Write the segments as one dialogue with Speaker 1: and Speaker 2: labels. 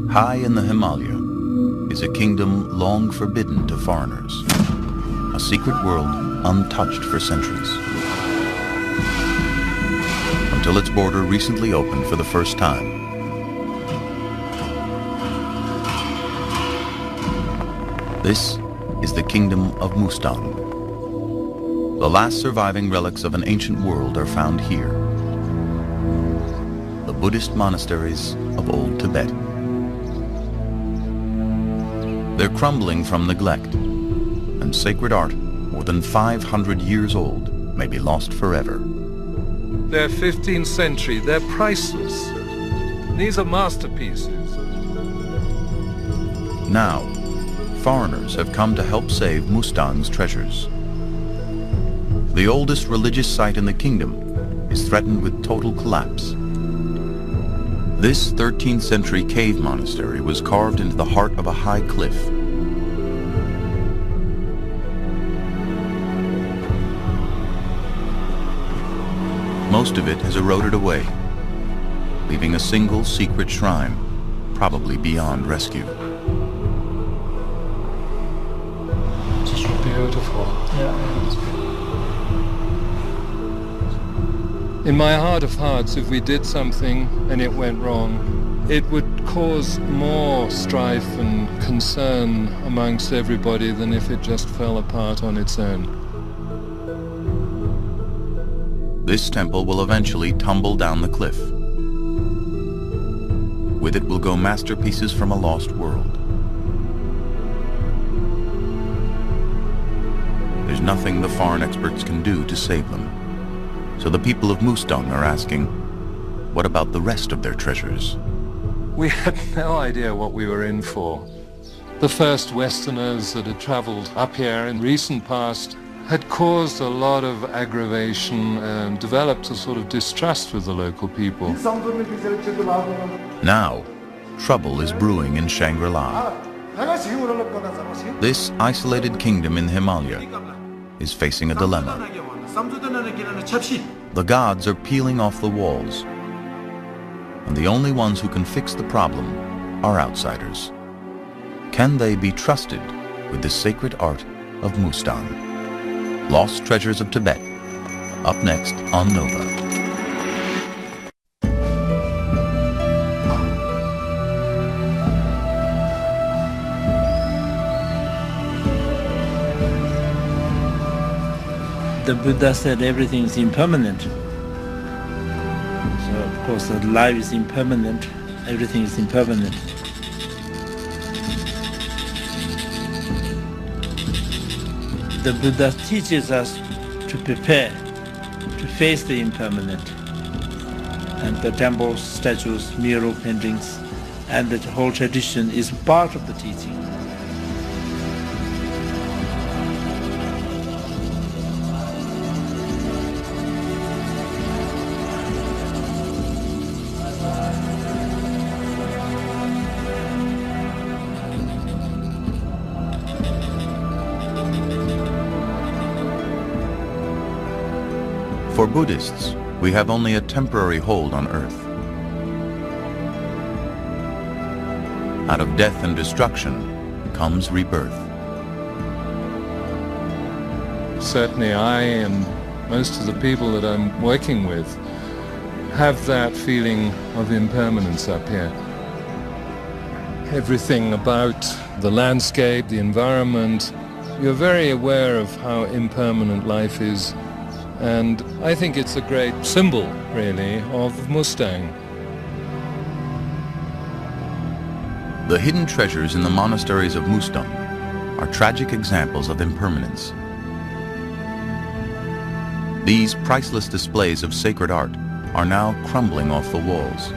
Speaker 1: High in the Himalaya is a kingdom long forbidden to foreigners, a secret world untouched for centuries. Until its border recently opened for the first time. This is the Kingdom of Mustang. The last surviving relics of an ancient world are found here. The Buddhist monasteries of old Tibet. They're crumbling from neglect, and sacred art, more than 500 years old, may be lost forever.
Speaker 2: They're 15th century, they're priceless. These are masterpieces.
Speaker 1: Now, foreigners have come to help save Mustang's treasures. The oldest religious site in the kingdom is threatened with total collapse. This 13th century cave monastery was carved into the heart of a high cliff. Most of it has eroded away, leaving a single secret shrine, probably beyond rescue.
Speaker 2: It's beautiful. Yeah, it's beautiful. In my heart of hearts, if we did something and it went wrong, it would cause more strife and concern amongst everybody than if it just fell apart on its own.
Speaker 1: This temple will eventually tumble down the cliff. With it will go masterpieces from a lost world. There's nothing the foreign experts can do to save them. So the people of Mustang are asking, what about the rest of their treasures?
Speaker 2: We had no idea what we were in for. The first Westerners that had traveled up here in recent past had caused a lot of aggravation and developed a sort of distrust with the local people.
Speaker 1: Now, trouble is brewing in Shangri-La. This isolated kingdom in the Himalaya is facing a dilemma. The gods are peeling off the walls, and the only ones who can fix the problem are outsiders. Can they be trusted with the sacred art of Mustang? Lost Treasures of Tibet, up next on Nova.
Speaker 3: The Buddha said everything is impermanent. So of course the life is impermanent, everything is impermanent. The Buddha teaches us to prepare, to face the impermanent. And the temples, statues, mural paintings, and the whole tradition is part of the teaching.
Speaker 1: For Buddhists, we have only a temporary hold on earth. Out of death and destruction comes rebirth.
Speaker 2: Certainly I and most of the people that I'm working with have that feeling of impermanence up here. Everything about the landscape, the environment, you're very aware of how impermanent life is. And I think it's a great symbol, really, of Mustang.
Speaker 1: The hidden treasures in the monasteries of Mustang are tragic examples of impermanence. These priceless displays of sacred art are now crumbling off the walls.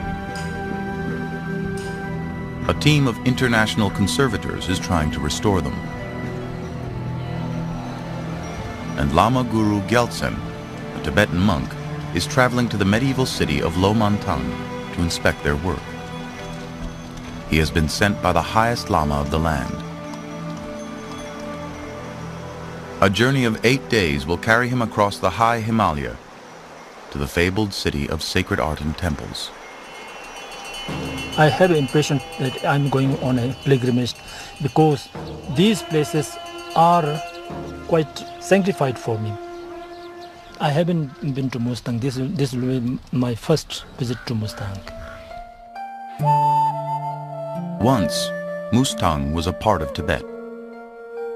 Speaker 1: A team of international conservators is trying to restore them. And Lama Guru Gyaltsen, a Tibetan monk, is traveling to the medieval city of Lomantang to inspect their work. He has been sent by the highest Lama of the land. A journey of 8 days will carry him across the high Himalaya to the fabled city of sacred art and temples.
Speaker 4: I have an impression that I'm going on a pilgrimage because these places are quite sanctified for me. I haven't been to Mustang. This will be my first visit to Mustang.
Speaker 1: Once, Mustang was a part of Tibet,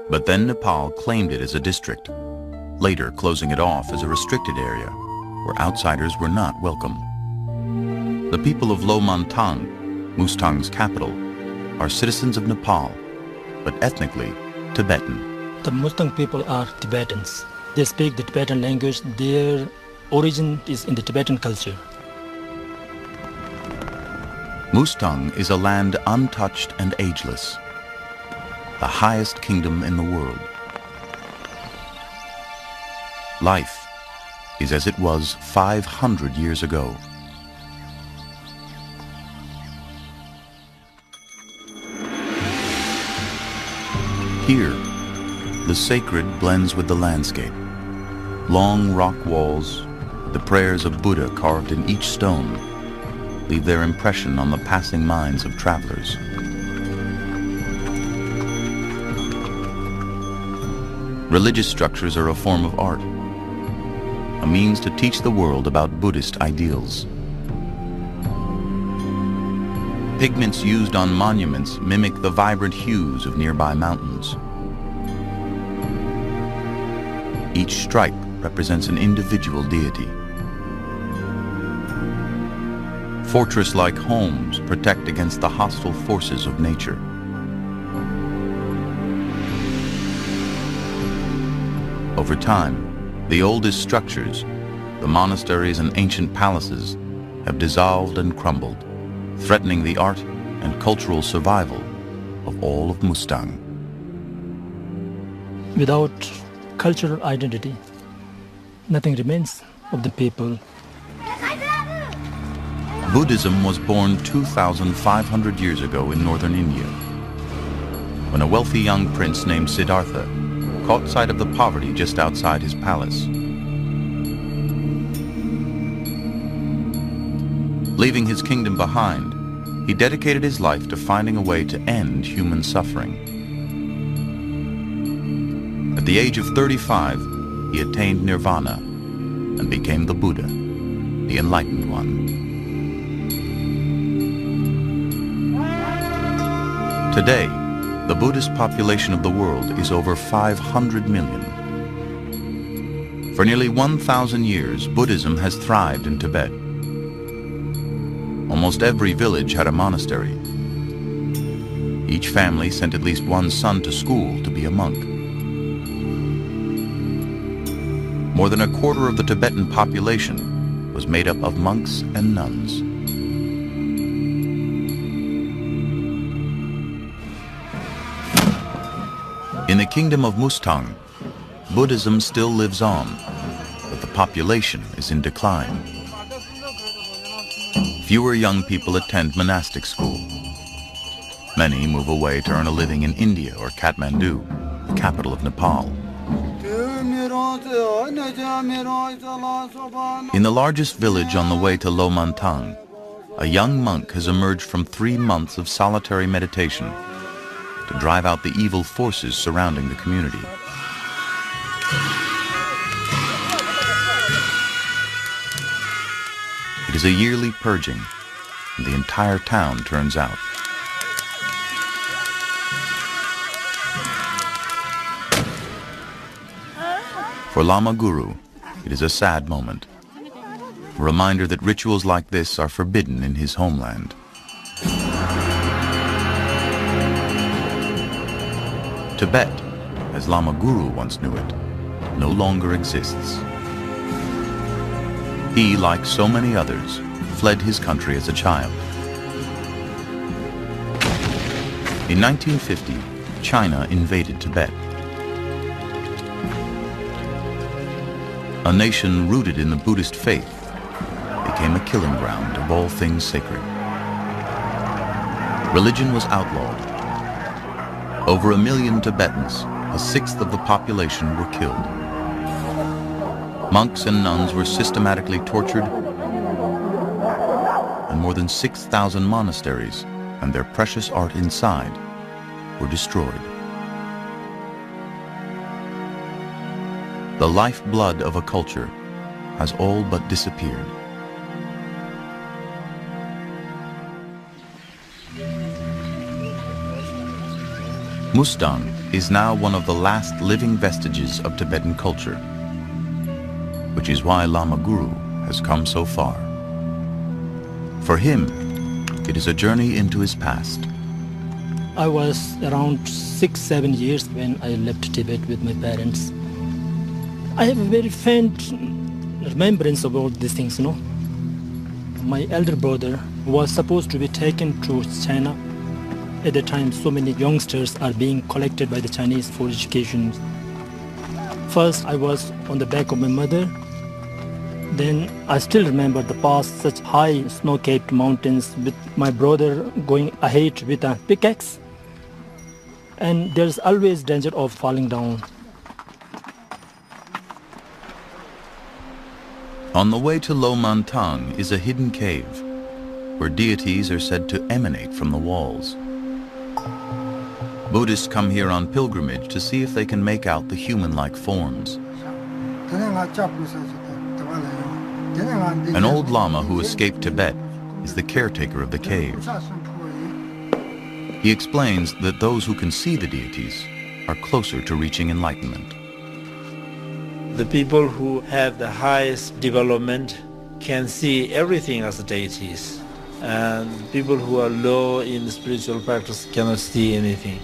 Speaker 1: but then Nepal claimed it as a district, later closing it off as a restricted area where outsiders were not welcome. The people of Lomantang, Mustang's capital, are citizens of Nepal, but ethnically Tibetan.
Speaker 4: The Mustang people are Tibetans. They speak the Tibetan language. Their origin is in the Tibetan culture.
Speaker 1: Mustang is a land untouched and ageless, the highest kingdom in the world. Life is as it was 500 years ago. Here, the sacred blends with the landscape. Long rock walls, the prayers of Buddha carved in each stone, leave their impression on the passing minds of travelers. Religious structures are a form of art, a means to teach the world about Buddhist ideals. Pigments used on monuments mimic the vibrant hues of nearby mountains. Each stripe represents an individual deity. Fortress-like homes protect against the hostile forces of nature. Over time, the oldest structures, the monasteries and ancient palaces, have dissolved and crumbled, threatening the art and cultural survival of all of Mustang.
Speaker 4: Without cultural identity, nothing remains of the people.
Speaker 1: Buddhism was born 2,500 years ago in northern India, when a wealthy young prince named Siddhartha caught sight of the poverty just outside his palace. Leaving his kingdom behind, he dedicated his life to finding a way to end human suffering. At the age of 35, he attained nirvana and became the Buddha, the enlightened one. Today, the Buddhist population of the world is over 500 million. For nearly 1,000 years, Buddhism has thrived in Tibet. Almost every village had a monastery. Each family sent at least one son to school to be a monk. More than a quarter of the Tibetan population was made up of monks and nuns. In the kingdom of Mustang, Buddhism still lives on, but the population is in decline. Fewer young people attend monastic school. Many move away to earn a living in India or Kathmandu, the capital of Nepal. In the largest village on the way to Lomantang, a young monk has emerged from 3 months of solitary meditation to drive out the evil forces surrounding the community. It is a yearly purging, and the entire town turns out. For Lama Guru, it is a sad moment, a reminder that rituals like this are forbidden in his homeland. Tibet, as Lama Guru once knew it, no longer exists. He, like so many others, fled his country as a child. In 1950, China invaded Tibet. A nation rooted in the Buddhist faith became a killing ground of all things sacred. Religion was outlawed. Over 1 million Tibetans, a sixth of the population, were killed. Monks and nuns were systematically tortured, and more than 6,000 monasteries and their precious art inside were destroyed. The lifeblood of a culture has all but disappeared. Mustang is now one of the last living vestiges of Tibetan culture, which is why Lama Guru has come so far. For him, it is a journey into his past.
Speaker 4: I was around 6-7 years when I left Tibet with my parents. I have a very faint remembrance about these things, My elder brother was supposed to be taken to China. At the time, so many youngsters are being collected by the Chinese for education. First, I was on the back of my mother. Then I still remember the past, such high snow-capped mountains with my brother going ahead with a pickaxe. And there's always danger of falling down.
Speaker 1: On the way to Lo Man Tang is a hidden cave where deities are said to emanate from the walls. Buddhists come here on pilgrimage to see if they can make out the human-like forms. An old Lama who escaped Tibet is the caretaker of the cave. He explains that those who can see the deities are closer to reaching enlightenment.
Speaker 3: The people who have the highest development can see everything as deities. And people who are low in spiritual practice cannot see anything.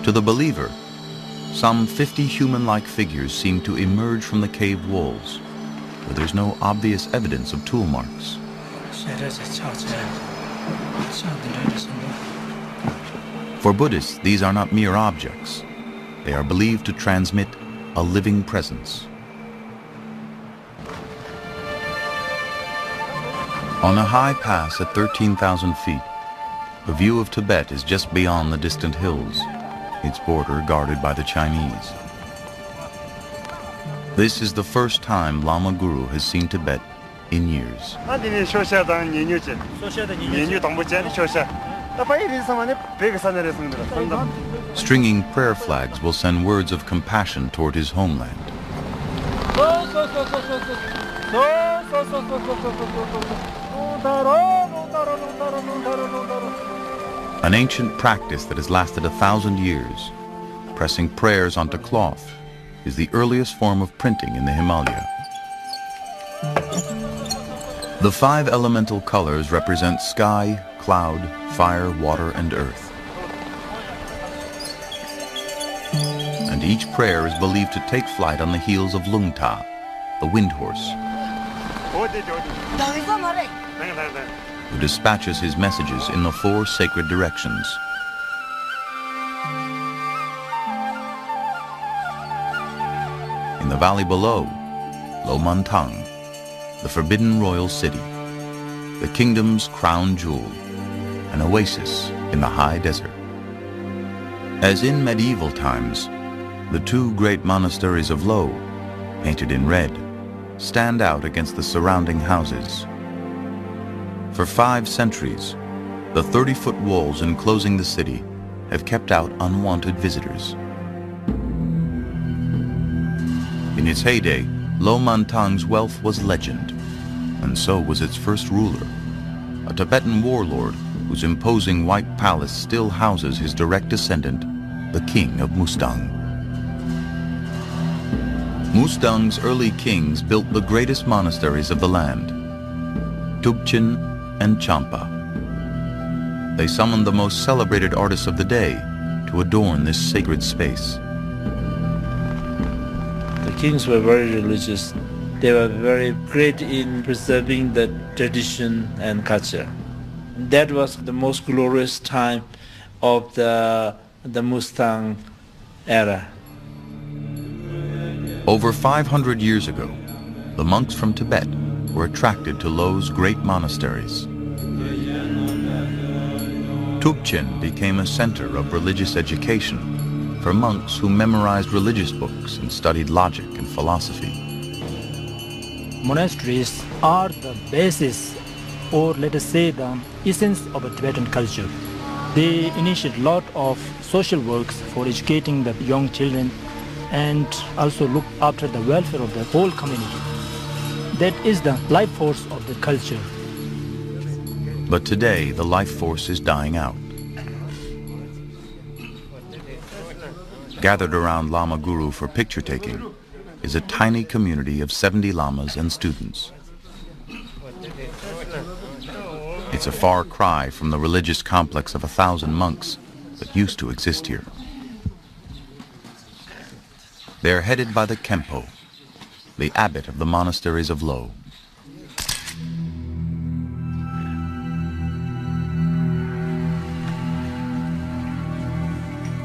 Speaker 1: To the believer, some 50 human-like figures seem to emerge from the cave walls, where there's no obvious evidence of tool marks. For Buddhists, these are not mere objects. They are believed to transmit a living presence. On a high pass at 13,000 feet, the view of Tibet is just beyond the distant hills, its border guarded by the Chinese. This is the first time Lama Guru has seen Tibet in years. Stringing prayer flags will send words of compassion toward his homeland. An ancient practice that has lasted 1,000 years, pressing prayers onto cloth, is the earliest form of printing in the Himalaya. The 5 elemental colors represent sky, cloud, fire, water, and earth. And each prayer is believed to take flight on the heels of Lungta, the wind horse, who dispatches his messages in the 4 sacred directions. In the valley below, Lo Man Tang, the forbidden royal city, the kingdom's crown jewel, an oasis in the high desert. As in medieval times, the 2 great monasteries of Lo, painted in red, stand out against the surrounding houses. For 5 centuries, the 30-foot walls enclosing the city have kept out unwanted visitors. In its heyday, Lo Man Tang's wealth was legend, and so was its first ruler, a Tibetan warlord whose imposing white palace still houses his direct descendant, the king of Mustang. Mustang's early kings built the greatest monasteries of the land, Tubchen and Champa. They summoned the most celebrated artists of the day to adorn this sacred space.
Speaker 3: The kings were very religious. They were very great in preserving the tradition and culture. That was the most glorious time of the Mustang era.
Speaker 1: Over 500 years ago, the monks from Tibet were attracted to Lo's great monasteries. Tubchen became a center of religious education for monks who memorized religious books and studied logic and philosophy.
Speaker 4: Monasteries are the basis, or let us say the essence of a Tibetan culture. They initiate a lot of social works for educating the young children and also look after the welfare of the whole community. That is the life force of the culture.
Speaker 1: But today, the life force is dying out. Gathered around Lama Guru for picture taking is a tiny community of 70 lamas and students. It's a far cry from the religious complex of 1,000 monks that used to exist here. They're headed by the Kempo, the abbot of the monasteries of Lo.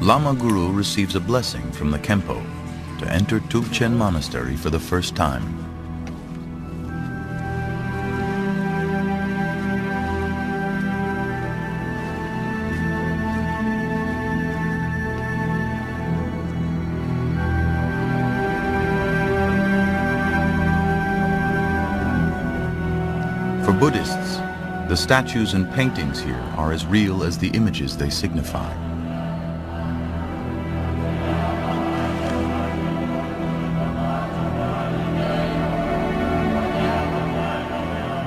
Speaker 1: Lama Guru receives a blessing from the Kempo to enter Tubchen Monastery for the first time. For Buddhists, the statues and paintings here are as real as the images they signify.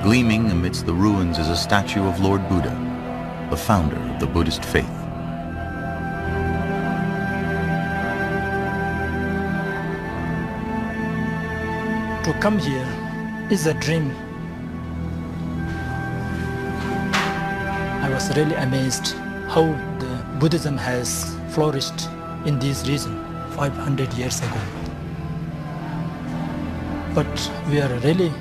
Speaker 1: Gleaming amidst the ruins is a statue of Lord Buddha, the founder of the Buddhist faith.
Speaker 4: To come here is a dream. I was really amazed how the Buddhism has flourished in this region 500 years ago. But we are really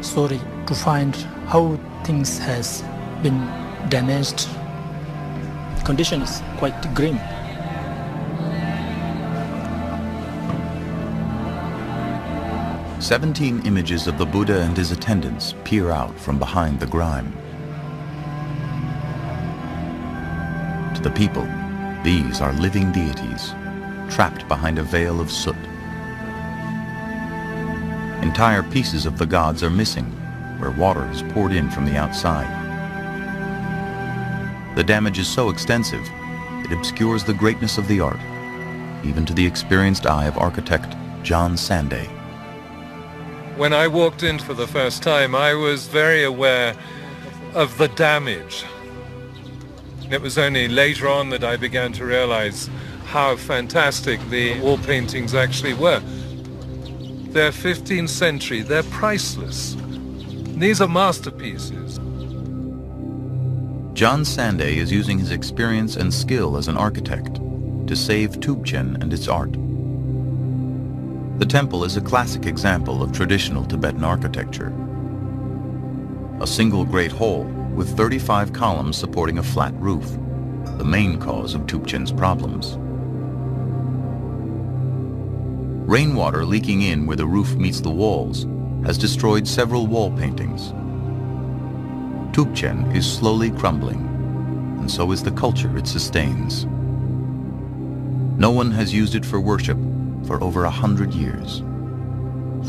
Speaker 4: sorry to find how things has been damaged. Condition is quite grim. "17
Speaker 1: images of the Buddha and his attendants peer out from behind the grime. To the people, these are living deities, trapped behind a veil of soot. Entire pieces of the gods are missing, where water is poured in from the outside. The damage is so extensive, it obscures the greatness of the art, even to the experienced eye of architect John Sanday.
Speaker 2: When I walked in for the first time, I was very aware of the damage. It was only later on that I began to realize how fantastic the wall paintings actually were. They're 15th century, they're priceless. These are masterpieces.
Speaker 1: John Sanday is using his experience and skill as an architect to save Tubchen and its art. The temple is a classic example of traditional Tibetan architecture. A single great hall with 35 columns supporting a flat roof, the main cause of Tubchen's problems. Rainwater leaking in where the roof meets the walls has destroyed several wall paintings. Tubchen is slowly crumbling, and so is the culture it sustains. No one has used it for worship for over 100 years.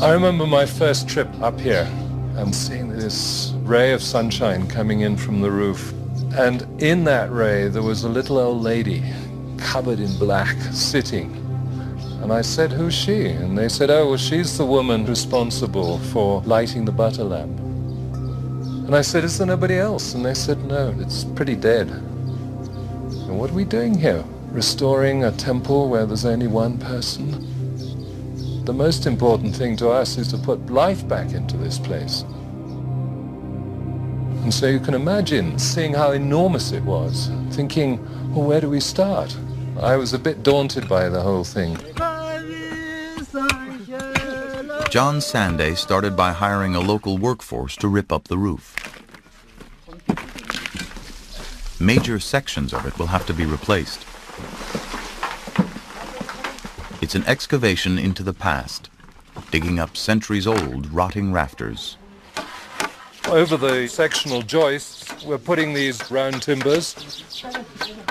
Speaker 2: I remember my first trip up here and seeing this ray of sunshine coming in from the roof. And in that ray, there was a little old lady covered in black sitting. And I said, "Who's she?" And they said, "Oh, well, she's the woman responsible for lighting the butter lamp." And I said, "Is there nobody else?" And they said, "No, it's pretty dead." And what are we doing here? Restoring a temple where there's only one person? The most important thing to us is to put life back into this place. And so you can imagine seeing how enormous it was, thinking, well, where do we start? I was a bit daunted by the whole thing.
Speaker 1: John Sanday started by hiring a local workforce to rip up the roof. Major sections of it will have to be replaced. It's an excavation into the past, digging up centuries-old rotting rafters.
Speaker 2: Over the sectional joists, we're putting these round timbers,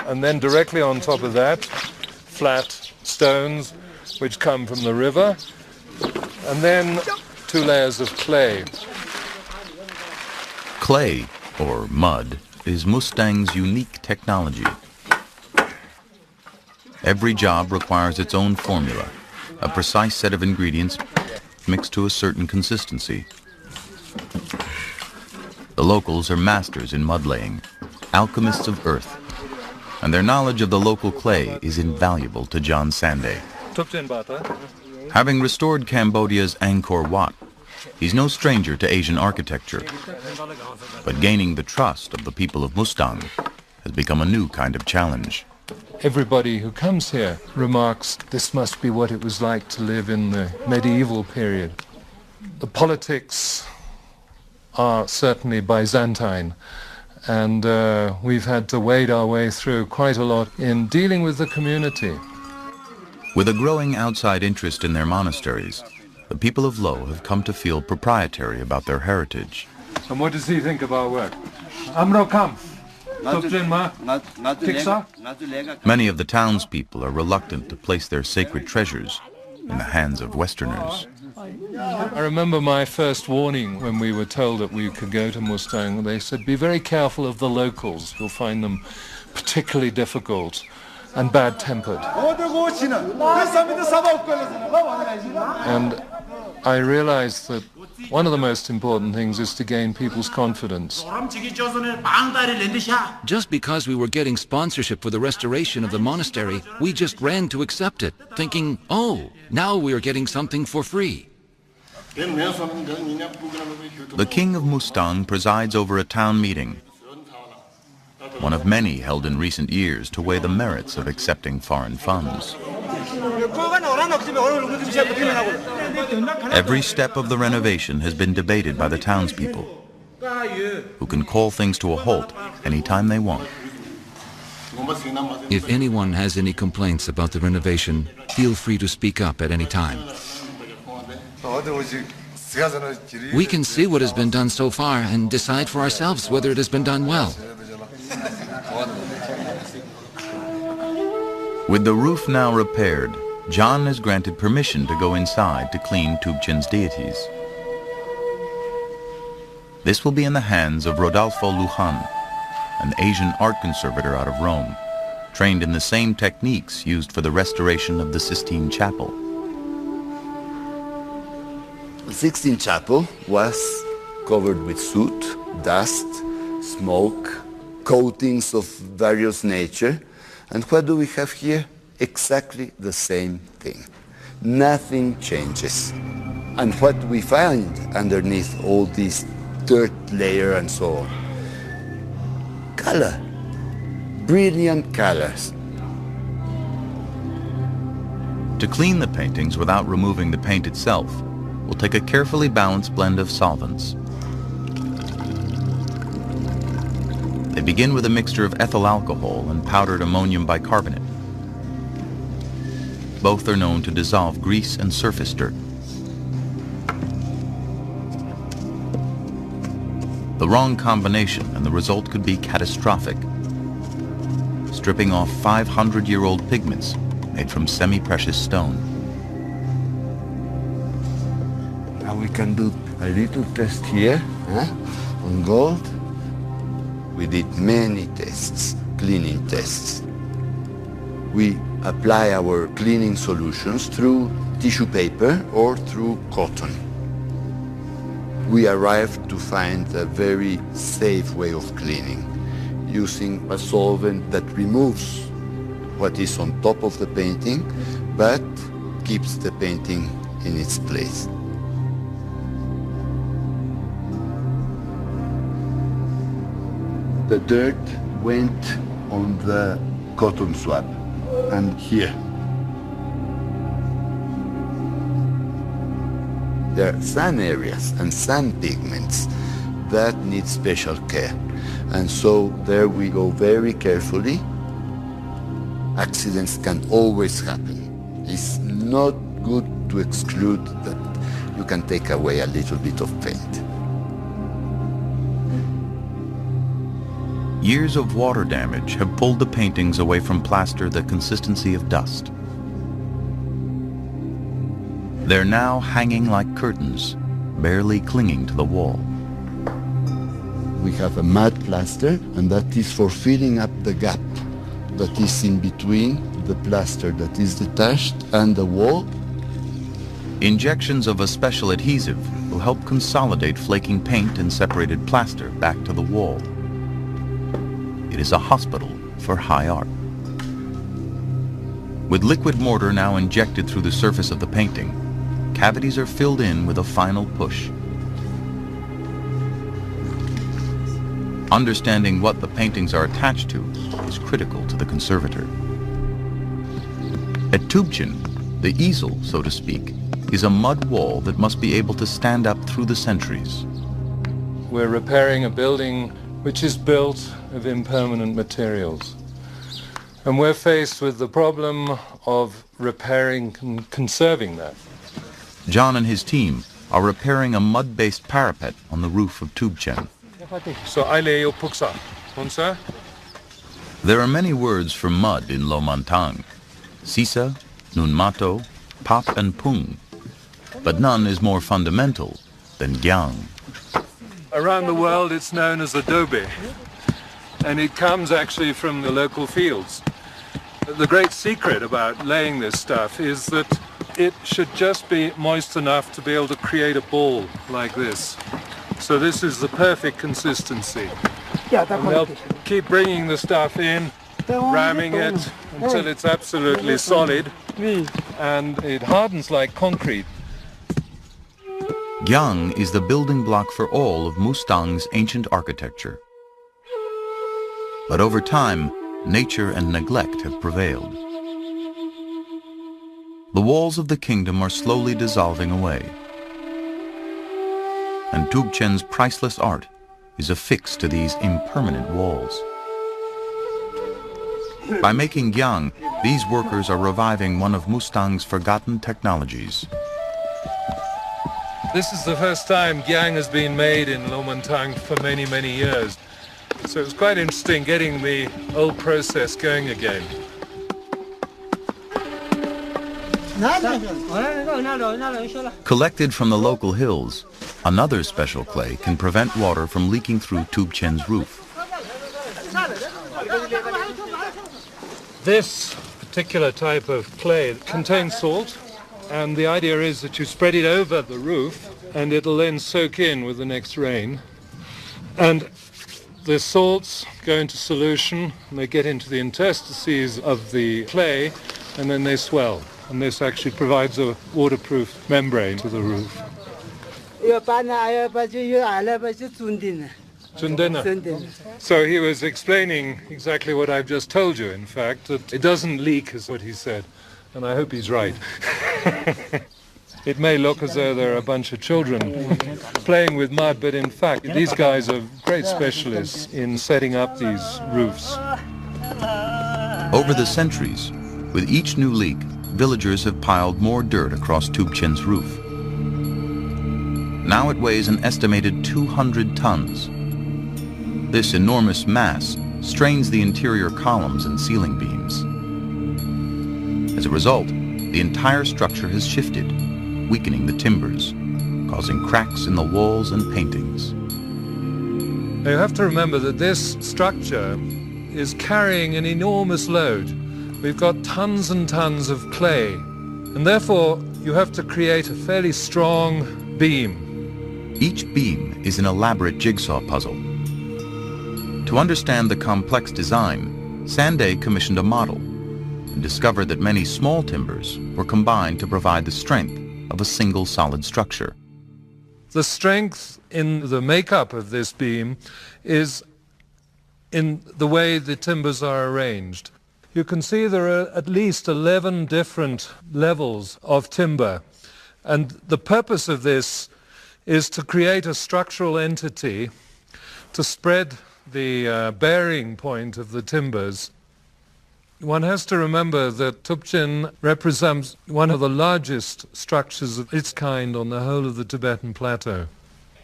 Speaker 2: and then directly on top of that, flat stones which come from the river, and then 2 layers of clay.
Speaker 1: Clay, or mud, is Mustang's unique technology. Every job requires its own formula, a precise set of ingredients mixed to a certain consistency. The locals are masters in mud laying, alchemists of earth, and their knowledge of the local clay is invaluable to John Sanday. Having restored Cambodia's Angkor Wat, he's no stranger to Asian architecture, but gaining the trust of the people of Mustang has become a new kind of challenge.
Speaker 2: Everybody who comes here remarks this must be what it was like to live in the medieval period. The politics are certainly Byzantine, and we've had to wade our way through quite a lot in dealing with the community.
Speaker 1: With a growing outside interest in their monasteries, the people of Lo have come to feel proprietary about their heritage.
Speaker 2: And what does he think of our work? Amro kam.
Speaker 1: Many of the townspeople are reluctant to place their sacred treasures in the hands of Westerners.
Speaker 2: I remember my first warning when we were told that we could go to Mustang. They said, be very careful of the locals. You'll find them particularly difficult and bad-tempered. And I realized that one of the most important things is to gain people's confidence.
Speaker 5: Just because we were getting sponsorship for the restoration of the monastery, we just ran to accept it, thinking, oh, now we are getting something for free.
Speaker 1: The King of Mustang presides over a town meeting, one of many held in recent years to weigh the merits of accepting foreign funds. Every step of the renovation has been debated by the townspeople, who can call things to a halt anytime they want.
Speaker 5: If anyone has any complaints about the renovation, feel free to speak up at any time. We can see what has been done so far and decide for ourselves whether it has been done well.
Speaker 1: With the roof now repaired, John is granted permission to go inside to clean Tubchen's deities. This will be in the hands of Rodolfo Lujan, an Asian art conservator out of Rome, trained in the same techniques used for the restoration of the Sistine Chapel.
Speaker 6: The Sistine Chapel was covered with soot, dust, smoke, coatings of various nature. And what do we have here? Exactly the same thing. Nothing changes. And what we find underneath all this dirt layer and so on? Color. Brilliant colors.
Speaker 1: To clean the paintings without removing the paint itself will take a carefully balanced blend of solvents. They begin with a mixture of ethyl alcohol and powdered ammonium bicarbonate. Both are known to dissolve grease and surface dirt. The wrong combination and the result could be catastrophic, stripping off 500-year-old pigments made from semi-precious stone.
Speaker 6: Now we can do a little test here on gold. We did many tests, cleaning tests. We apply our cleaning solutions through tissue paper or through cotton. We arrived to find a very safe way of cleaning, using a solvent that removes what is on top of the painting, but keeps the painting in its place. The dirt went on the cotton swab and here. There are sun areas and sun pigments that need special care. And so there we go very carefully. Accidents can always happen. It's not good to exclude that you can take away a little bit of paint.
Speaker 1: Years of water damage have pulled the paintings away from plaster the consistency of dust. They're now hanging like curtains, barely clinging to the wall.
Speaker 6: We have a mud plaster, and that is for filling up the gap that is in between the plaster that is detached and the wall.
Speaker 1: Injections of a special adhesive will help consolidate flaking paint and separated plaster back to the wall. It is a hospital for high art. With liquid mortar now injected through the surface of the painting, cavities are filled in with a final push. Understanding what the paintings are attached to is critical to the conservator. At Tubchen, the easel, so to speak, is a mud wall that must be able to stand up through the centuries.
Speaker 2: We're repairing a building which is built of impermanent materials. And we're faced with the problem of repairing and conserving that.
Speaker 1: John and his team are repairing a mud-based parapet on the roof of Tubchen. There are many words for mud in Lomantang: Sisa, Nunmato, Pap and Pung. But none is more fundamental than Gyang.
Speaker 2: Around the world it's known as adobe, and it comes actually from the local fields. The great secret about laying this stuff is that it should just be moist enough to be able to create a ball like this. So this is the perfect consistency. And they'll keep bringing the stuff in, ramming it until it's absolutely solid, and it hardens like concrete.
Speaker 1: Gyang is the building block for all of Mustang's ancient architecture. But over time, nature and neglect have prevailed. The walls of the kingdom are slowly dissolving away, and Tubchen's priceless art is affixed to these impermanent walls. By making Gyang, these workers are reviving one of Mustang's forgotten technologies.
Speaker 2: This is the first time Gyang has been made in Lomantang for many, many years. So it's quite interesting getting the old process going again.
Speaker 1: Collected from the local hills, another special clay can prevent water from leaking through Tubchen's roof.
Speaker 2: This particular type of clay contains salt, and the idea is that you spread it over the roof and it'll then soak in with the next rain. And the salts go into solution and they get into the interstices of the clay and then they swell. And this actually provides a waterproof membrane to the roof. So he was explaining exactly what I've just told you, in fact, that it doesn't leak, is what he said. And I hope he's right. It may look as though there are a bunch of children playing with mud, but in fact, these guys are great specialists in setting up these roofs.
Speaker 1: Over the centuries, with each new leak, villagers have piled more dirt across Tubchen's roof. Now it weighs an estimated 200 tons. This enormous mass strains the interior columns and ceiling beams. As a result, the entire structure has shifted, weakening the timbers, causing cracks in the walls and paintings.
Speaker 2: Now you have to remember that this structure is carrying an enormous load. We've got tons and tons of clay, and therefore you have to create a fairly strong beam.
Speaker 1: Each beam is an elaborate jigsaw puzzle. To understand the complex design, Sanday commissioned a model and discovered that many small timbers were combined to provide the strength of a single solid structure.
Speaker 2: The strength in the makeup of this beam is in the way the timbers are arranged. You can see there are at least 11 different levels of timber, and the purpose of this is to create a structural entity to spread the bearing point of the timbers. One has to remember that Tubchen represents one of the largest structures of its kind on the whole of the Tibetan plateau.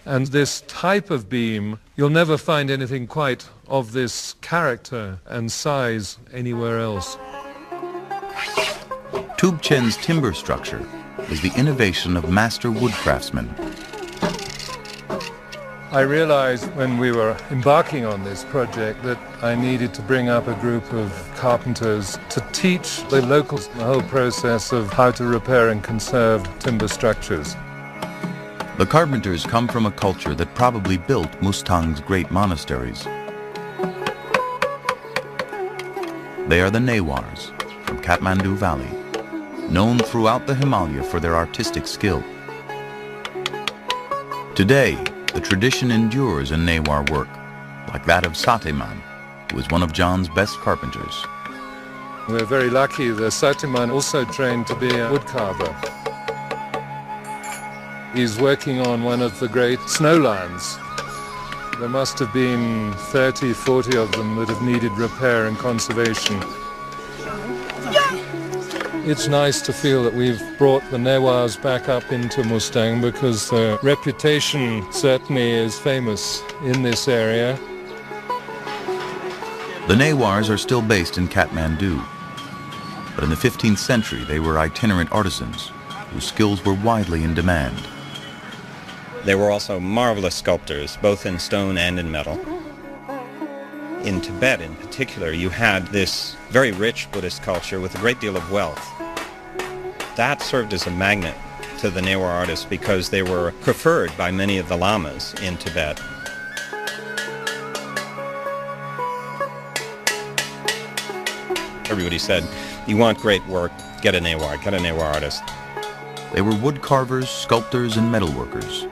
Speaker 2: And this type of beam, you'll never find anything quite of this character and size anywhere else.
Speaker 1: Tubchen's timber structure is the innovation of master woodcraftsmen.
Speaker 2: I realized when we were embarking on this project that I needed to bring up a group of carpenters to teach the locals the whole process of how to repair and conserve timber structures.
Speaker 1: The carpenters come from a culture that probably built Mustang's great monasteries. They are the Newars from Kathmandu Valley, known throughout the Himalaya for their artistic skill. Today, the tradition endures in Newar work, like that of Satiman, who is one of John's best carpenters.
Speaker 2: We're very lucky that Satiman also trained to be a woodcarver. He's working on one of the great snow lions. There must have been 30, 40 of them that have needed repair and conservation. It's nice to feel that we've brought the Newars back up into Mustang because their reputation certainly is famous in this area.
Speaker 1: The Newars are still based in Kathmandu, but in the 15th century they were itinerant artisans whose skills were widely in demand.
Speaker 7: They were also marvelous sculptors, both in stone and in metal. In Tibet in particular, you had this very rich Buddhist culture with a great deal of wealth. That served as a magnet to the Newar artists because they were preferred by many of the lamas in Tibet. Everybody said, you want great work, get a Newar artist.
Speaker 1: They were wood carvers, sculptors, and metalworkers.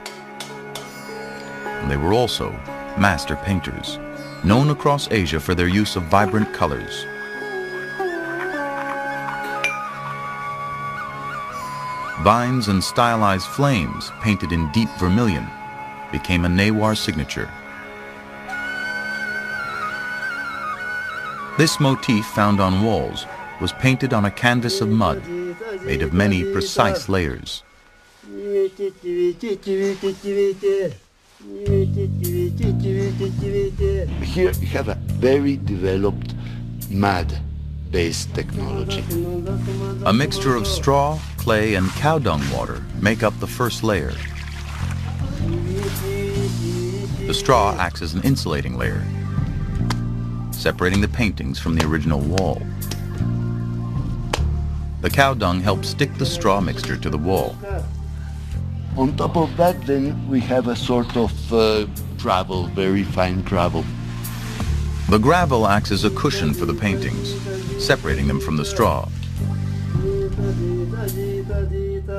Speaker 1: And they were also master painters, known across Asia for their use of vibrant colors. Vines and stylized flames painted in deep vermilion became a Newar signature. This motif found on walls was painted on a canvas of mud made of many precise layers.
Speaker 6: Here we have a very developed mud-based technology.
Speaker 1: A mixture of straw, clay, and cow dung water make up the first layer. The straw acts as an insulating layer, separating the paintings from the original wall. The cow dung helps stick the straw mixture to the wall.
Speaker 6: On top of that, then, we have a sort of gravel, very fine gravel.
Speaker 1: The gravel acts as a cushion for the paintings, separating them from the straw.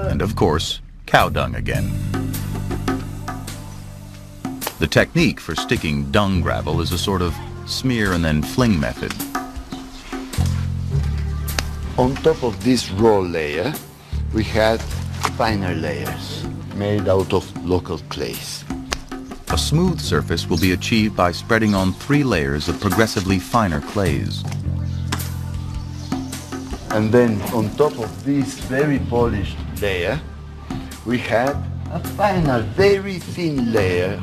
Speaker 1: And of course, cow dung again. The technique for sticking dung gravel is a sort of smear and then fling method.
Speaker 6: On top of this raw layer, we had finer layers made out of local clays.
Speaker 1: A smooth surface will be achieved by spreading on 3 layers of progressively finer clays.
Speaker 6: And then on top of this very polished layer, we had a final, very thin layer,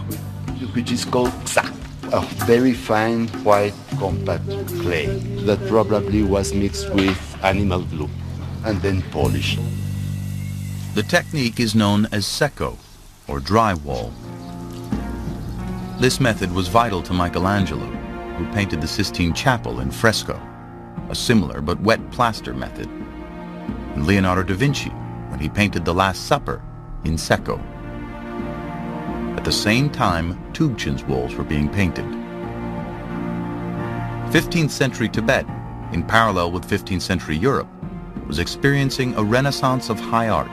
Speaker 6: which is called xa, a very fine white compact clay that probably was mixed with animal glue and then polished.
Speaker 1: The technique is known as secco, or drywall. This method was vital to Michelangelo, who painted the Sistine Chapel in fresco, a similar but wet plaster method, and Leonardo da Vinci when he painted the Last Supper in secco. At the same time, Tubchen's walls were being painted. 15th century Tibet, in parallel with 15th century Europe, was experiencing a renaissance of high art.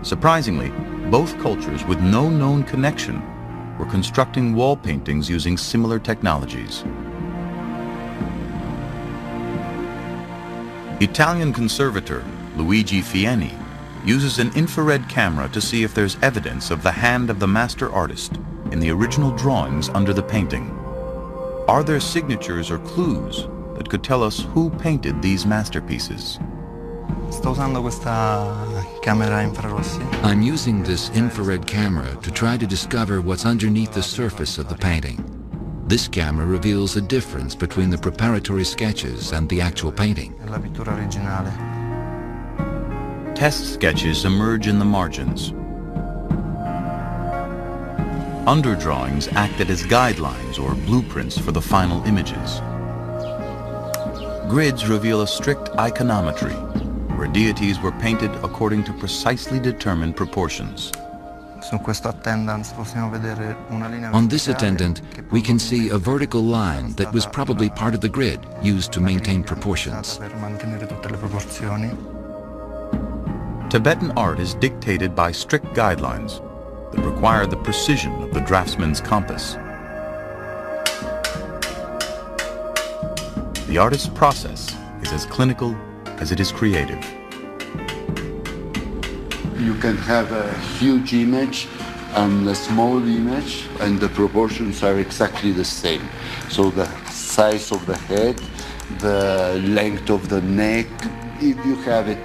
Speaker 1: Surprisingly, both cultures with no known connection were constructing wall paintings using similar technologies. Italian conservator Luigi Fieni uses an infrared camera to see if there's evidence of the hand of the master artist in the original drawings under the painting. Are there signatures or clues that could tell us who painted these masterpieces?
Speaker 8: Sto usando questa camera infrarossi.
Speaker 5: I'm using this infrared camera to try to discover what's underneath the surface of the painting. This camera reveals a difference between the preparatory sketches and the actual painting.
Speaker 8: È la pittura originale.
Speaker 1: Test sketches emerge in the margins. Underdrawings acted as guidelines or blueprints for the final images. Grids reveal a strict iconometry, where deities were painted according to precisely determined proportions.
Speaker 8: Su questo attendance possiamo vedere una linea
Speaker 5: On this
Speaker 8: verticale
Speaker 5: attendant,
Speaker 8: che
Speaker 5: we can
Speaker 8: poi
Speaker 5: see a vertical line that was probably part of the grid used to maintain proportions.
Speaker 8: per mantenere tutte le proporzioni.
Speaker 1: Tibetan art is dictated by strict guidelines that require the precision of the draftsman's compass. The artist's process is as clinical as it is creative.
Speaker 6: You can have a huge image and a small image, and the proportions are exactly the same. So the size of the head, the length of the neck, if you have it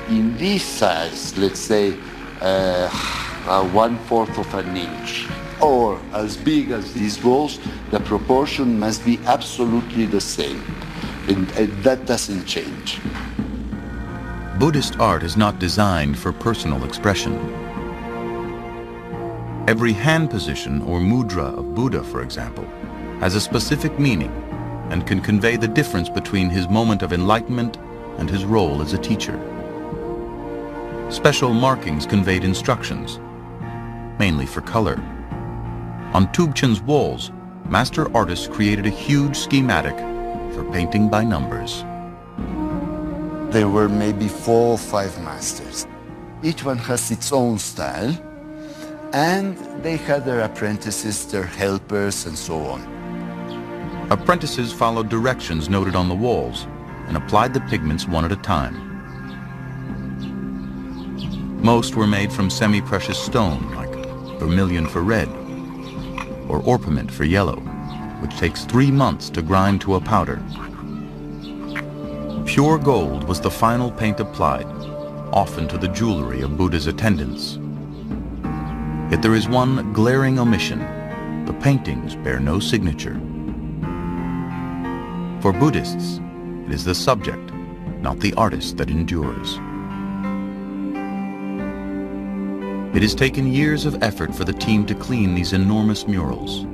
Speaker 6: in this size, let's say 1/4 of an inch, or as big as these balls, the proportion must be absolutely the same, and that doesn't change.
Speaker 1: Buddhist art is not designed for personal expression. Every hand position or mudra of Buddha, for example, has a specific meaning and can convey the difference between his moment of enlightenment and his role as a teacher. Special markings conveyed instructions, mainly for color. On Tubchen's walls, master artists created a huge schematic for painting by numbers.
Speaker 6: There were maybe 4 or 5 masters. Each one has its own style, and they had their apprentices, their helpers, and so on.
Speaker 1: Apprentices followed directions noted on the walls and applied the pigments one at a time. Most were made from semi-precious stone, like vermilion for red, or orpiment for yellow, which takes 3 months to grind to a powder. Pure gold was the final paint applied, often to the jewelry of Buddha's attendants. Yet there is one glaring omission. The paintings bear no signature. For Buddhists, it is the subject, not the artist, that endures. It has taken years of effort for the team to clean these enormous murals.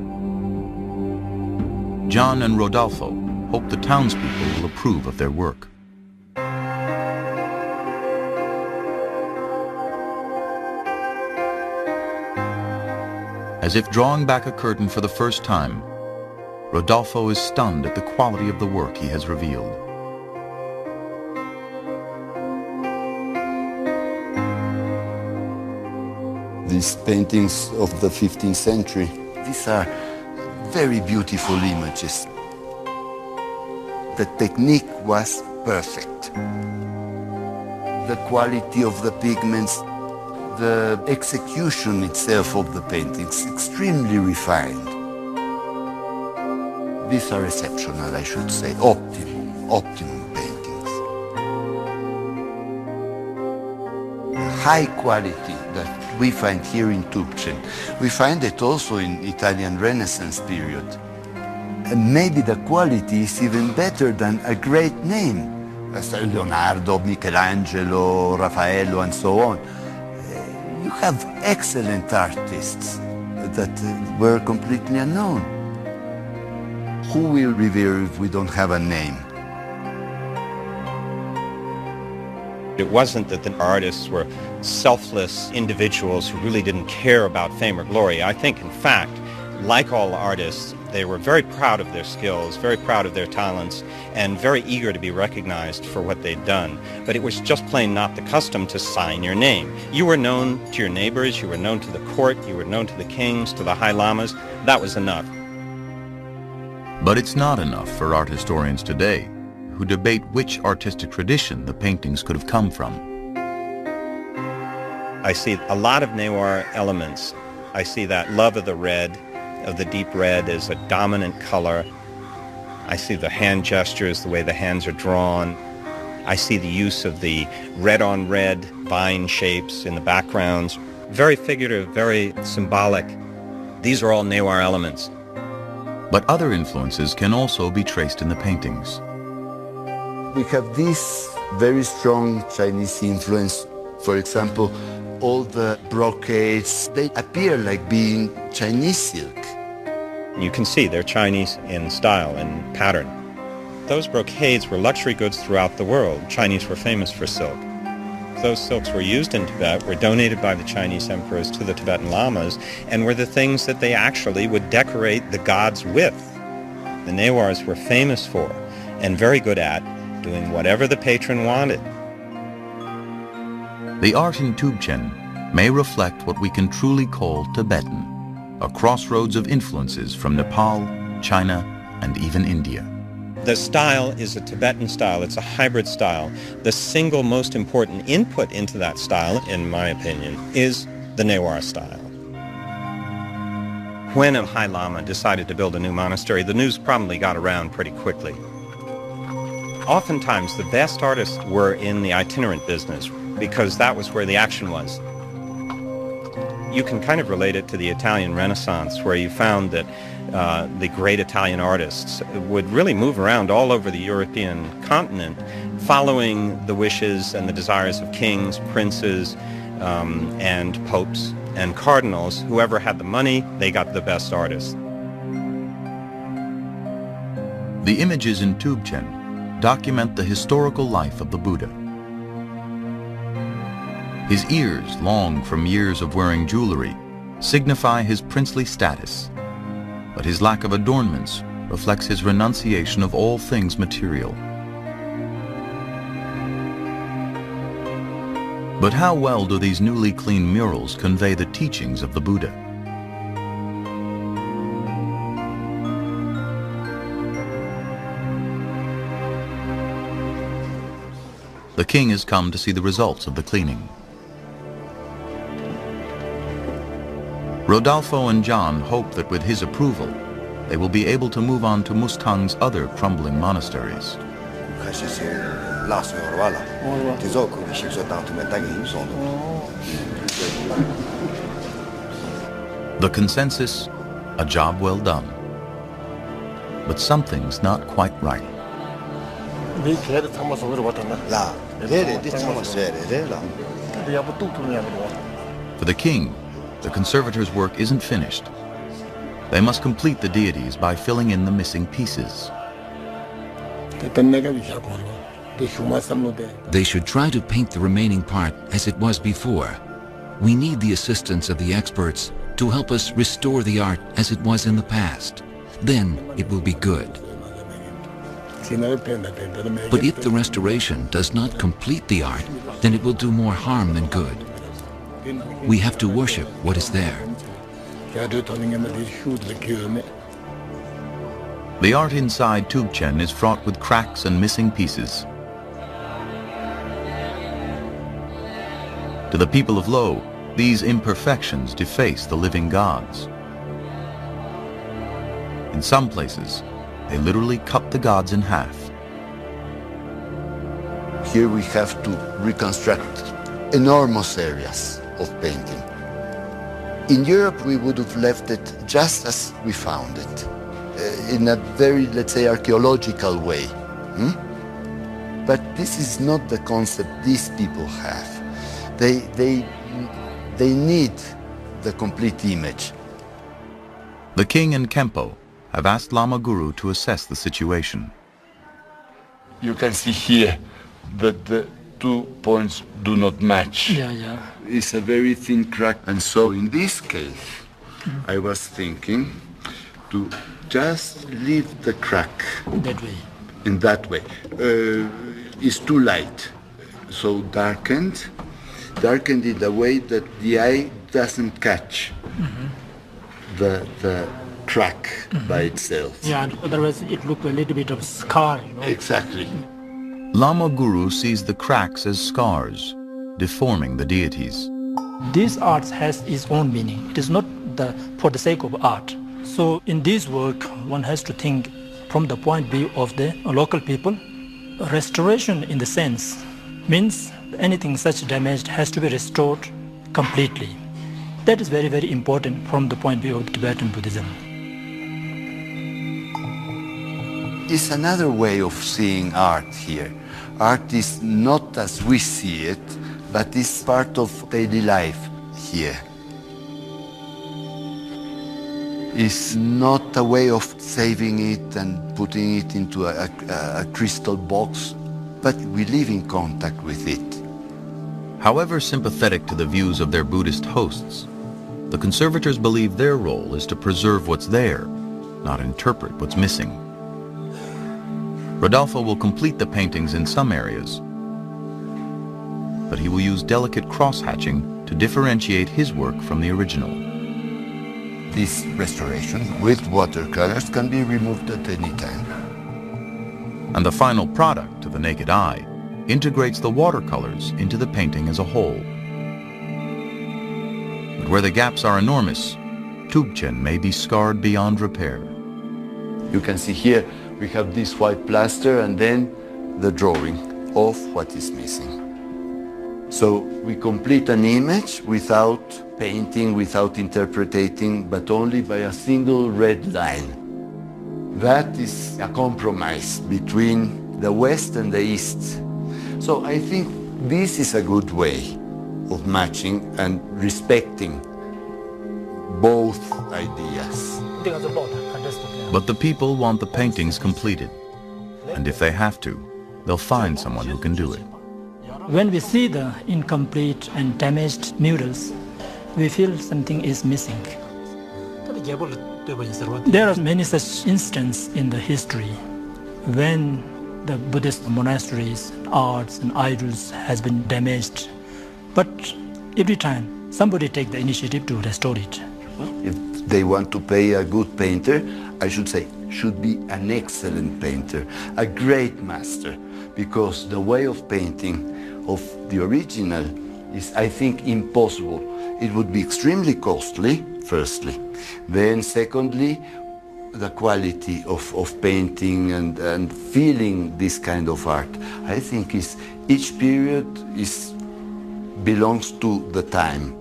Speaker 1: John and Rodolfo hope the townspeople will approve of their work. As if drawing back a curtain for the first time, Rodolfo is stunned at the quality of the work he has revealed.
Speaker 6: These paintings of the 15th century, these are very beautiful images. The technique was perfect. The quality of the pigments, the execution itself of the paintings, extremely refined. These are exceptional, I should say, optimum paintings. The high quality that we find here in Tubchen, we find it also in Italian Renaissance period. And maybe the quality is even better than a great name, as Leonardo, Michelangelo, Raffaello, and so on. You have excellent artists that were completely unknown. Who will revere if we don't have a name?
Speaker 7: It wasn't that the artists were selfless individuals who really didn't care about fame or glory. I think, in fact, like all artists, they were very proud of their skills, very proud of their talents, and very eager to be recognized for what they'd done. But it was just plain not the custom to sign your name. You were known to your neighbors, you were known to the court, you were known to the kings, to the high lamas. That was enough.
Speaker 1: But it's not enough for art historians today, who debate which artistic tradition the paintings could have come from.
Speaker 7: I see a lot of Newar elements. I see that love of the red, of the deep red as a dominant color. I see the hand gestures, the way the hands are drawn. I see the use of the red-on-red vine shapes in the backgrounds. Very figurative, very symbolic. These are all Newar elements.
Speaker 1: But other influences can also be traced in the paintings.
Speaker 6: We have this very strong Chinese influence. For example, all the brocades, they appear like being Chinese silk.
Speaker 7: You can see they're Chinese in style and pattern. Those brocades were luxury goods throughout the world. Chinese were famous for silk. Those silks were used in Tibet, were donated by the Chinese emperors to the Tibetan lamas, and were the things that they actually would decorate the gods with. The Newars were famous for, and very good at, doing whatever the patron wanted.
Speaker 1: The art in Tubchen may reflect what we can truly call Tibetan, a crossroads of influences from Nepal, China, and even India.
Speaker 7: The style is a Tibetan style. It's a hybrid style. The single most important input into that style, in my opinion, is the Newar style. When a High Lama decided to build a new monastery, the news probably got around pretty quickly. Oftentimes, the best artists were in the itinerant business because that was where the action was. You can kind of relate it to the Italian Renaissance, where you found that the great Italian artists would really move around all over the European continent, following the wishes and the desires of kings, princes, and popes and cardinals. Whoever had the money, they got the best artists.
Speaker 1: The images in Tubchen document the historical life of the Buddha. His ears, long from years of wearing jewelry, signify his princely status, but his lack of adornments reflects his renunciation of all things material. But how well do these newly cleaned murals convey the teachings of the Buddha? The king has come to see the results of the cleaning. Rodolfo and John hope that with his approval, they will be able to move on to Mustang's other crumbling monasteries. The consensus, a job well done. But something's not quite right. For the king, the conservators' work isn't finished. They must complete the deities by filling in the missing pieces.
Speaker 5: They should try to paint the remaining part as it was before. We need the assistance of the experts to help us restore the art as it was in the past. Then it will be good. But if the restoration does not complete the art, then it will do more harm than good. We have to worship what is there.
Speaker 1: The art inside Tubchen is fraught with cracks and missing pieces. To the people of Lo, these imperfections deface the living gods. In some places, they literally cut the gods in half.
Speaker 6: Here we have to reconstruct enormous areas of painting. In Europe, we would have left it just as we found it, in a very, let's say, archaeological way. But this is not the concept these people have. They need the complete image.
Speaker 1: The king and Khenpo have asked Lama Guru to assess the situation.
Speaker 6: You can see here that the 2 points do not match.
Speaker 4: Yeah.
Speaker 6: It's a very thin crack. And so in this case, I was thinking to just leave the crack
Speaker 4: That way.
Speaker 6: in that way. It's too light. So darkened in a way that the eye doesn't catch the crack by itself.
Speaker 4: Yeah, otherwise it looks a little bit of scar, you know.
Speaker 6: Exactly.
Speaker 1: Lama Guru sees the cracks as scars, deforming the deities.
Speaker 4: This art has its own meaning. It is not for the sake of art. So in this work, one has to think from the point of view of the local people Restoration in the sense means anything such damaged has to be restored completely. That is very, very important from the point of view of Tibetan Buddhism.
Speaker 6: It's another way of seeing art here. Art is not as we see it, but it's part of daily life here. It's not a way of saving it and putting it into a crystal box, but we live in contact with it.
Speaker 1: However sympathetic to the views of their Buddhist hosts, the conservators believe their role is to preserve what's there, not interpret what's missing. Rodolfo will complete the paintings in some areas, but he will use delicate cross-hatching to differentiate his work from the original.
Speaker 6: This restoration with watercolors can be removed at any time.
Speaker 1: And the final product, to the naked eye, integrates the watercolors into the painting as a whole. But where the gaps are enormous, Tubchen may be scarred beyond repair.
Speaker 6: You can see here we have this white plaster and then the drawing of what is missing. So we complete an image without painting, without interpreting, but only by a single red line. That is a compromise between the West and the East. So I think this is a good way of matching and respecting both ideas.
Speaker 1: But the people want the paintings completed, and if they have to, they'll find someone who can do it.
Speaker 4: When we see the incomplete and damaged murals, we feel something is missing. There are many such instances in the history when the Buddhist monasteries, arts and idols has been damaged. But every time somebody takes the initiative to restore it.
Speaker 6: If they want to pay a good painter, I should say, should be an excellent painter, a great master, because the way of painting of the original is, I think, impossible. It would be extremely costly, firstly. Then, secondly, the quality of painting and feeling this kind of art, I think each period belongs to the time.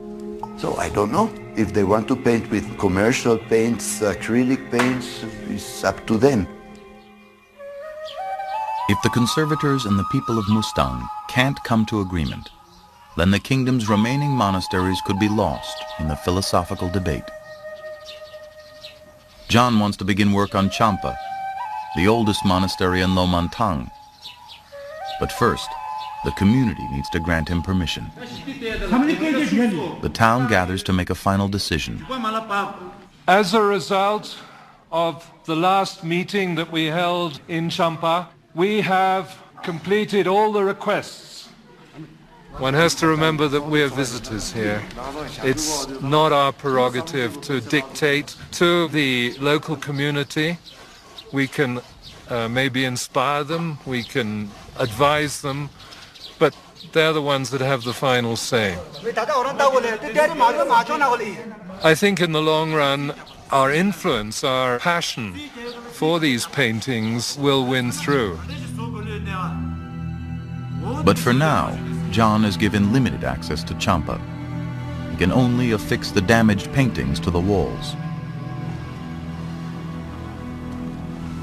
Speaker 6: So I don't know. If they want to paint with commercial paints, acrylic paints, it's up to them.
Speaker 1: If the conservators and the people of Mustang can't come to agreement, then the kingdom's remaining monasteries could be lost in the philosophical debate. John wants to begin work on Champa, the oldest monastery in Lomantang. But first, the community needs to grant him permission. The town gathers to make a final decision.
Speaker 2: As a result of the last meeting that we held in Champa, we have completed all the requests. One has to remember that we are visitors here. It's not our prerogative to dictate to the local community. We can maybe inspire them, we can advise them, but they're the ones that have the final say. I think in the long run, our influence, our passion for these paintings will win through.
Speaker 1: But for now, John is given limited access to Champa. He can only affix the damaged paintings to the walls.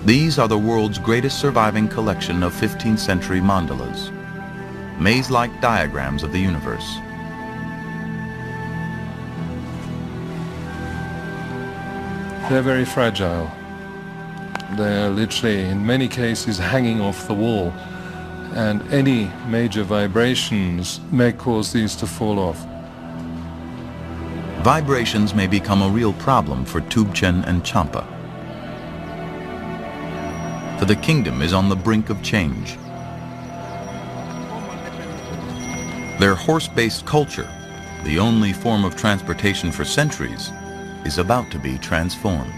Speaker 1: These are the world's greatest surviving collection of 15th century mandalas, maze-like diagrams of the universe.
Speaker 2: They're very fragile. They're literally, in many cases, hanging off the wall, and any major vibrations may cause these to fall off.
Speaker 1: Vibrations may become a real problem for Tubchen and Champa. For the kingdom is on the brink of change. Their horse-based culture, the only form of transportation for centuries, is about to be transformed.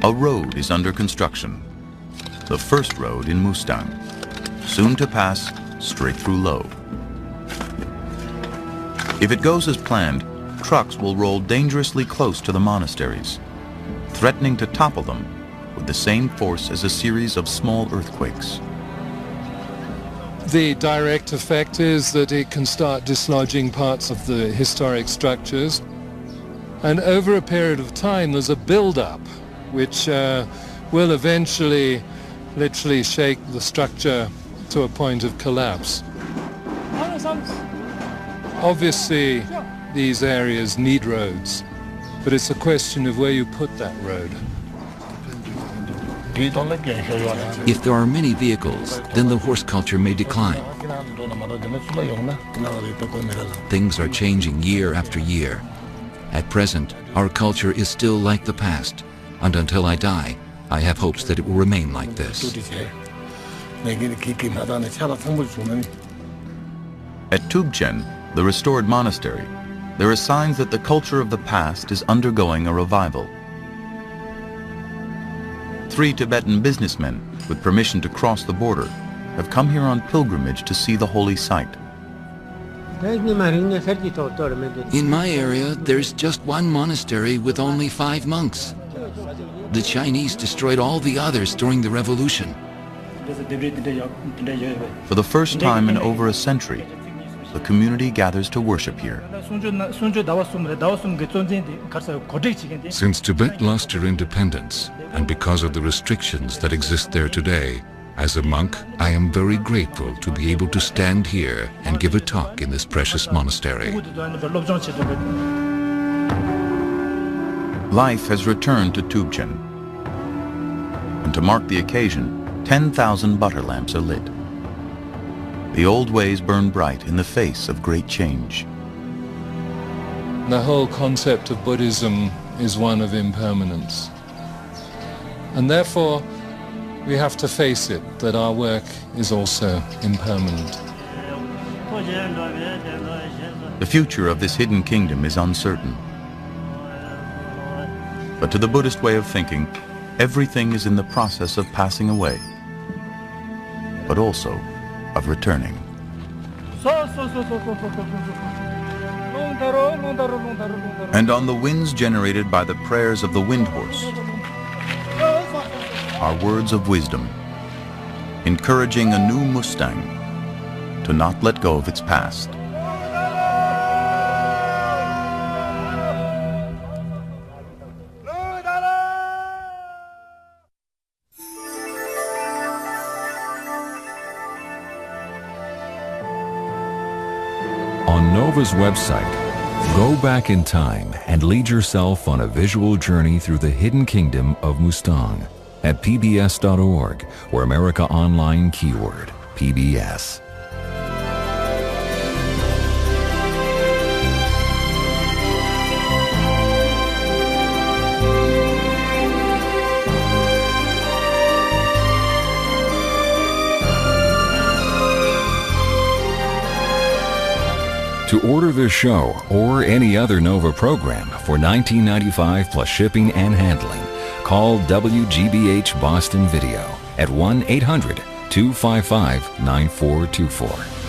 Speaker 1: A road is under construction, the first road in Mustang, soon to pass straight through Lo. If it goes as planned, trucks will roll dangerously close to the monasteries, threatening to topple them with the same force as a series of small earthquakes.
Speaker 2: The direct effect is that it can start dislodging parts of the historic structures. And over a period of time, there's a build-up, which will eventually literally shake the structure to a point of collapse. Obviously, these areas need roads, but it's a question of where you put that road.
Speaker 5: If there are many vehicles, then the horse culture may decline. Things are changing year after year. At present, our culture is still like the past, and until I die, I have hopes that it will remain like this.
Speaker 1: At Tubchen, the restored monastery, there are signs that the culture of the past is undergoing a revival. 3 Tibetan businessmen, with permission to cross the border, have come here on pilgrimage to see the holy site.
Speaker 5: In my area, there's just one monastery with only 5 monks. The Chinese destroyed all the others during the revolution.
Speaker 1: For the first time in over a century, the community gathers to worship here.
Speaker 9: Since Tibet lost her independence, and because of the restrictions that exist there today, as a monk, I am very grateful to be able to stand here and give a talk in this precious monastery.
Speaker 1: Life has returned to Tubchen, and to mark the occasion, 10,000 butter lamps are lit. The old ways burn bright in the face of great change.
Speaker 2: The whole concept of Buddhism is one of impermanence. And therefore, we have to face it, that our work is also impermanent.
Speaker 1: The future of this hidden kingdom is uncertain. But to the Buddhist way of thinking, everything is in the process of passing away, but also of returning. And on the winds generated by the prayers of the wind horse are words of wisdom, encouraging a new Mustang to not let go of its past.
Speaker 10: On Nova's website, go back in time and lead yourself on a visual journey through the hidden kingdom of Mustang at pbs.org or America Online keyword PBS. To order this show or any other Nova program for $19.95 plus shipping and handling, call WGBH Boston Video at 1-800-255-9424.